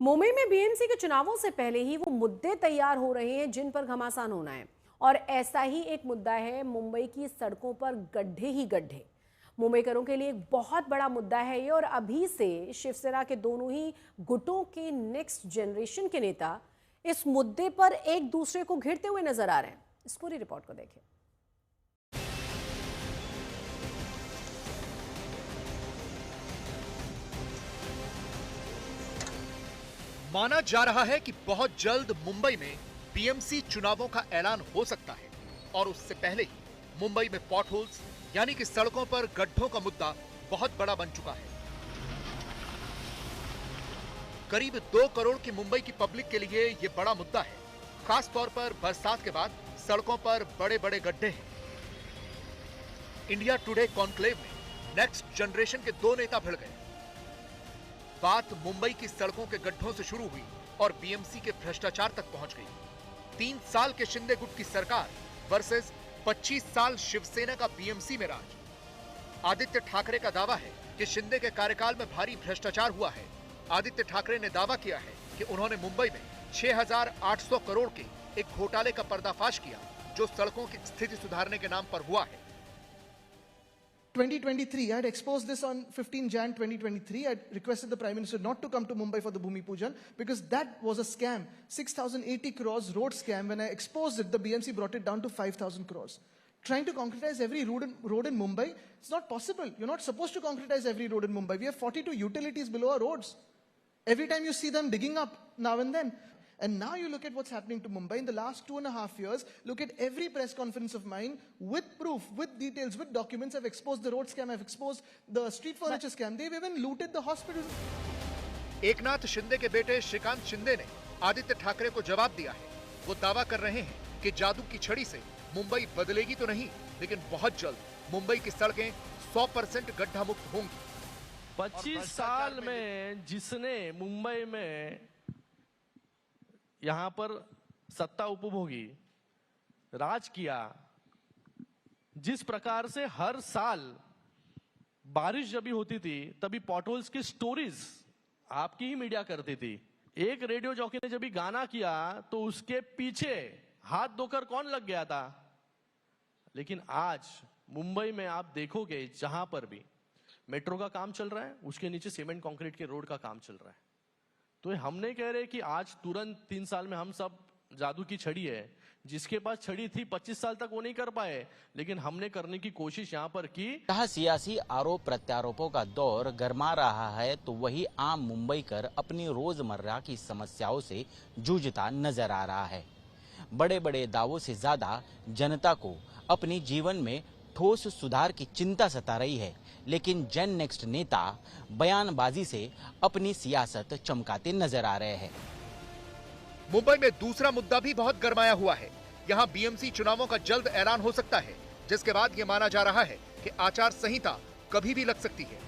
मुंबई में बीएमसी के चुनावों से पहले ही वो मुद्दे तैयार हो रहे हैं जिन पर घमासान होना है। और ऐसा ही एक मुद्दा है मुंबई की सड़कों पर गड्ढे ही गड्ढे। मुंबईकरों के लिए एक बहुत बड़ा मुद्दा है ये। और अभी से शिवसेना के दोनों ही गुटों के नेक्स्ट जनरेशन के नेता इस मुद्दे पर एक दूसरे को घेरते हुए नजर आ रहे हैं। इस पूरी रिपोर्ट को देखें। माना जा रहा है कि बहुत जल्द मुंबई में बीएमसी चुनावों का ऐलान हो सकता है और उससे पहले ही मुंबई में पॉटहोल्स यानी कि सड़कों पर गड्ढों का मुद्दा बहुत बड़ा बन चुका है। करीब 2 करोड़ की मुंबई की पब्लिक के लिए ये बड़ा मुद्दा है। खास तौर पर बरसात के बाद सड़कों पर बड़े बड़े गड्ढे हैं। इंडिया टुडे कॉन्क्लेव में नेक्स्ट जनरेशन के 2 नेता भिड़ गए। बात मुंबई की सड़कों के गड्ढों से शुरू हुई और बीएमसी के भ्रष्टाचार तक पहुंच गई। 3 साल के शिंदे गुट की सरकार वर्सेस 25 साल शिवसेना का बीएमसी में राज। आदित्य ठाकरे का दावा है कि शिंदे के कार्यकाल में भारी भ्रष्टाचार हुआ है। आदित्य ठाकरे ने दावा किया है कि उन्होंने मुंबई में 6,800 करोड़ के एक घोटाले का पर्दाफाश किया जो सड़कों की स्थिति सुधारने के नाम पर हुआ है। 2023, I had exposed this on 15 Jan 2023. I requested the Prime Minister not to come to Mumbai for the Bhumi Pujan because that was a scam. 6,080 crores road scam. When I exposed it, the BMC brought it down to 5,000 crores. Trying to concretize every road in Mumbai, it's not possible. You're not supposed to concretize every road in Mumbai. We have 42 utilities below our roads. Every time you see them digging up now and then. And now you look at what's happening to Mumbai in the last 2.5 years. Look at every press conference of mine with proof, with details, with documents. I've exposed the road scam. I've exposed the street furniture scam. They've even looted the hospitals. Eknath Shinde के बेटे श्रीकांत शिंदे ने आदित्य ठाकरे को जवाब दिया है। वो दावा कर रहे हैं कि जादू की छड़ी से मुंबई बदलेगी तो नहीं, लेकिन बहुत जल्द मुंबई की सड़कें 100% गड्ढा मुक्त होंगी। 25 साल में जिसने मुंबई में यहां पर सत्ता उपभोगी राज किया, जिस प्रकार से हर साल बारिश जब भी होती थी तभी पॉटहोल्स की स्टोरीज आपकी ही मीडिया करती थी। एक रेडियो जॉकी ने जब भी गाना किया तो उसके पीछे हाथ धोकर कौन लग गया था। लेकिन आज मुंबई में आप देखोगे जहां पर भी मेट्रो का काम चल रहा है उसके नीचे सीमेंट कंक्रीट के रोड का काम चल रहा है। तो हम नहीं कह रहे कि आज तुरंत 3 साल में हम सब जादू की छड़ी है। जिसके पास छड़ी थी 25 साल तक वो नहीं कर पाए, लेकिन हमने करने की कोशिश यहाँ पर की। जहाँ सियासी आरोप प्रत्यारोपों का दौर गरमा रहा है तो वही आम मुंबईकर अपनी रोजमर्रा की समस्याओं से जूझता नजर आ रहा है। बड़े बड़े दावों से ज्यादा जनता को अपनी जीवन में ठोस सुधार की चिंता सता रही है, लेकिन जन नेक्स्ट नेता बयानबाजी से अपनी सियासत चमकाते नजर आ रहे हैं। मुंबई में दूसरा मुद्दा भी बहुत गरमाया हुआ है। यहाँ बीएमसी चुनावों का जल्द ऐलान हो सकता है, जिसके बाद ये माना जा रहा है कि आचार संहिता कभी भी लग सकती है।